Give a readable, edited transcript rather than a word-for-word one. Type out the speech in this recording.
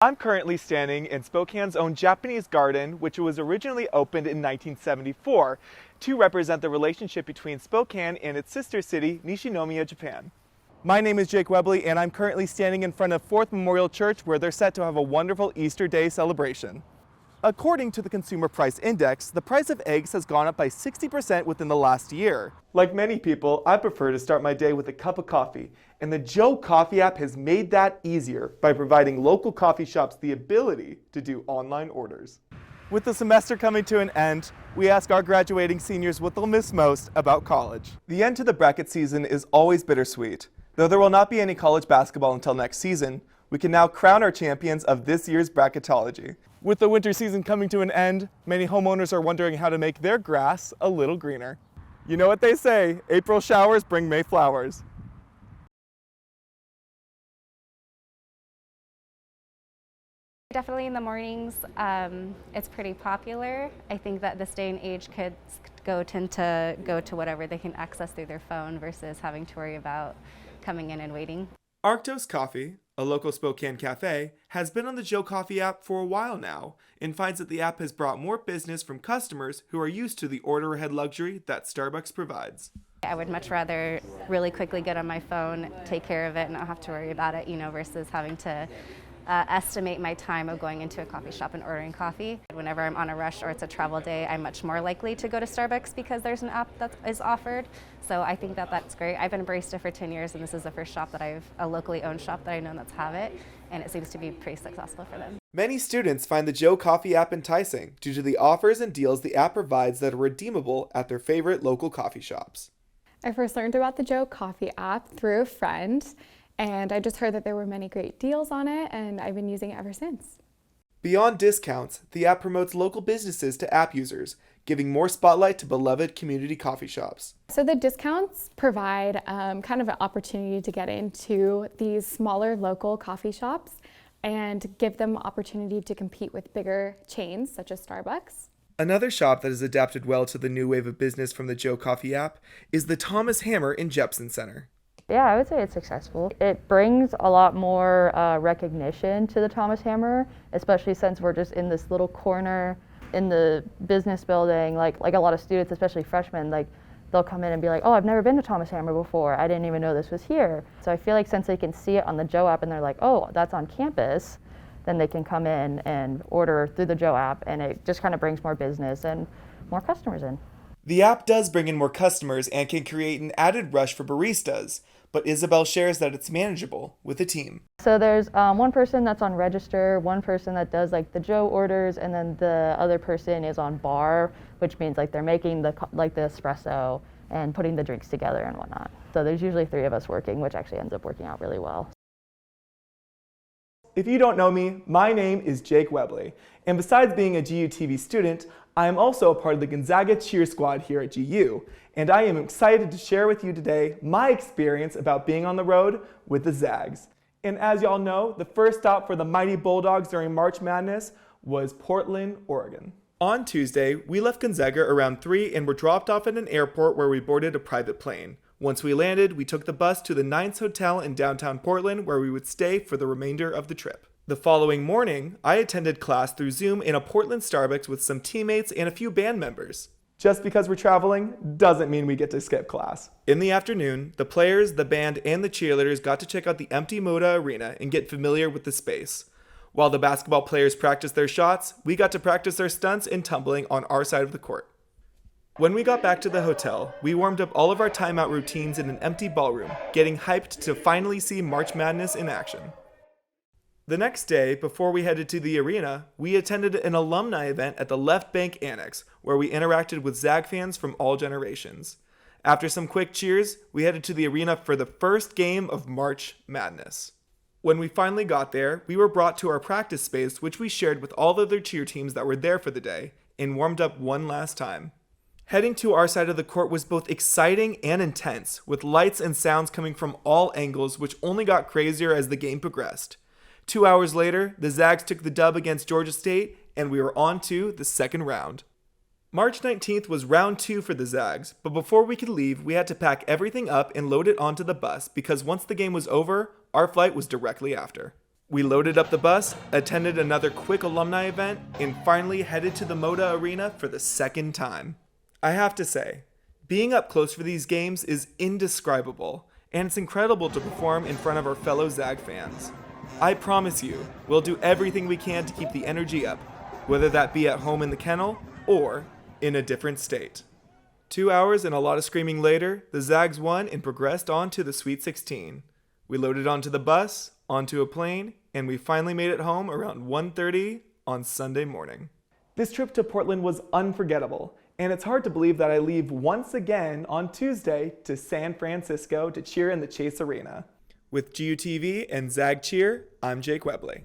I'm currently standing in Spokane's own Japanese garden, which was originally opened in 1974 to represent the relationship between Spokane and its sister city, Nishinomiya, Japan. My name is Jake Webley, and I'm currently standing in front of Fourth Memorial Church, where they're set to have a wonderful Easter Day celebration. According to the Consumer Price Index, the price of eggs has gone up by 60% within the last year. Like many people, I prefer to start my day with a cup of coffee, and the Joe Coffee app has made that easier by providing local coffee shops the ability to do online orders. With the semester coming to an end, we ask our graduating seniors what they'll miss most about college. The end to the bracket season is always bittersweet. Though there will not be any college basketball until next season, we can now crown our champions of this year's bracketology. With the winter season coming to an end, many homeowners are wondering how to make their grass a little greener. You know what they say, April showers bring May flowers. Definitely in the mornings, it's pretty popular. I think that this day and age kids tend to go to whatever they can access through their phone versus having to worry about coming in and waiting. Arctos Coffee, a local Spokane cafe, has been on the Joe Coffee app for a while now and finds that the app has brought more business from customers who are used to the order ahead luxury that Starbucks provides. I would much rather really quickly get on my phone, take care of it, and not have to worry about it, versus having to estimate my time of going into a coffee shop and ordering coffee. Whenever I'm on a rush or it's a travel day, I'm much more likely to go to Starbucks because there's an app that is offered. So I think that that's great. I've been a barista for 10 years, and this is the first shop that a locally owned shop that I know that's have it, and it seems to be pretty successful for them. Many students find the Joe Coffee app enticing due to the offers and deals the app provides that are redeemable at their favorite local coffee shops. I first learned about the Joe Coffee app through a friend, and I just heard that there were many great deals on it, and I've been using it ever since. Beyond discounts, the app promotes local businesses to app users, giving more spotlight to beloved community coffee shops. So the discounts provide kind of an opportunity to get into these smaller local coffee shops and give them opportunity to compete with bigger chains such as Starbucks. Another shop that has adapted well to the new wave of business from the Joe Coffee app is the Thomas Hammer in Jepson Center. Yeah, I would say it's successful. It brings a lot more recognition to the Thomas Hammer, especially since we're just in this little corner in the business building. Like a lot of students, especially freshmen, they'll come in and be like, oh, I've never been to Thomas Hammer before. I didn't even know this was here. So I feel like since they can see it on the Joe app and they're like, oh, that's on campus, then they can come in and order through the Joe app, and it just kind of brings more business and more customers in. The app does bring in more customers and can create an added rush for baristas, but Isabel shares that it's manageable with a team. So there's one person that's on register, one person that does the Joe orders, and then the other person is on bar, which means they're making the espresso and putting the drinks together and whatnot. So there's usually 3 of us working, which actually ends up working out really well. If you don't know me, my name is Jake Webley, and besides being a GUTV student, I am also a part of the Gonzaga cheer squad here at GU, and I am excited to share with you today my experience about being on the road with the Zags. And as y'all know, the first stop for the Mighty Bulldogs during March Madness was Portland, Oregon. On Tuesday, we left Gonzaga around 3 and were dropped off at an airport where we boarded a private plane. Once we landed, we took the bus to the Nines Hotel in downtown Portland, where we would stay for the remainder of the trip. The following morning, I attended class through Zoom in a Portland Starbucks with some teammates and a few band members. Just because we're traveling doesn't mean we get to skip class. In the afternoon, the players, the band, and the cheerleaders got to check out the empty Moda Arena and get familiar with the space. While the basketball players practiced their shots, we got to practice our stunts and tumbling on our side of the court. When we got back to the hotel, we warmed up all of our timeout routines in an empty ballroom, getting hyped to finally see March Madness in action. The next day, before we headed to the arena, we attended an alumni event at the Left Bank Annex, where we interacted with Zag fans from all generations. After some quick cheers, we headed to the arena for the first game of March Madness. When we finally got there, we were brought to our practice space, which we shared with all the other cheer teams that were there for the day, and warmed up one last time. Heading to our side of the court was both exciting and intense, with lights and sounds coming from all angles, which only got crazier as the game progressed. 2 hours later, the Zags took the dub against Georgia State, and we were on to the second round. March 19th was round 2 for the Zags, but before we could leave, we had to pack everything up and load it onto the bus because once the game was over, our flight was directly after. We loaded up the bus, attended another quick alumni event, and finally headed to the Moda Arena for the second time. I have to say, being up close for these games is indescribable, and it's incredible to perform in front of our fellow Zag fans. I promise you, we'll do everything we can to keep the energy up, whether that be at home in the kennel or in a different state. 2 hours and a lot of screaming later, the Zags won and progressed on to the Sweet 16. We loaded onto the bus, onto a plane, and we finally made it home around 1:30 on Sunday morning. This trip to Portland was unforgettable, and it's hard to believe that I leave once again on Tuesday to San Francisco to cheer in the Chase Arena. With GUTV and Zag Cheer, I'm Jake Webley.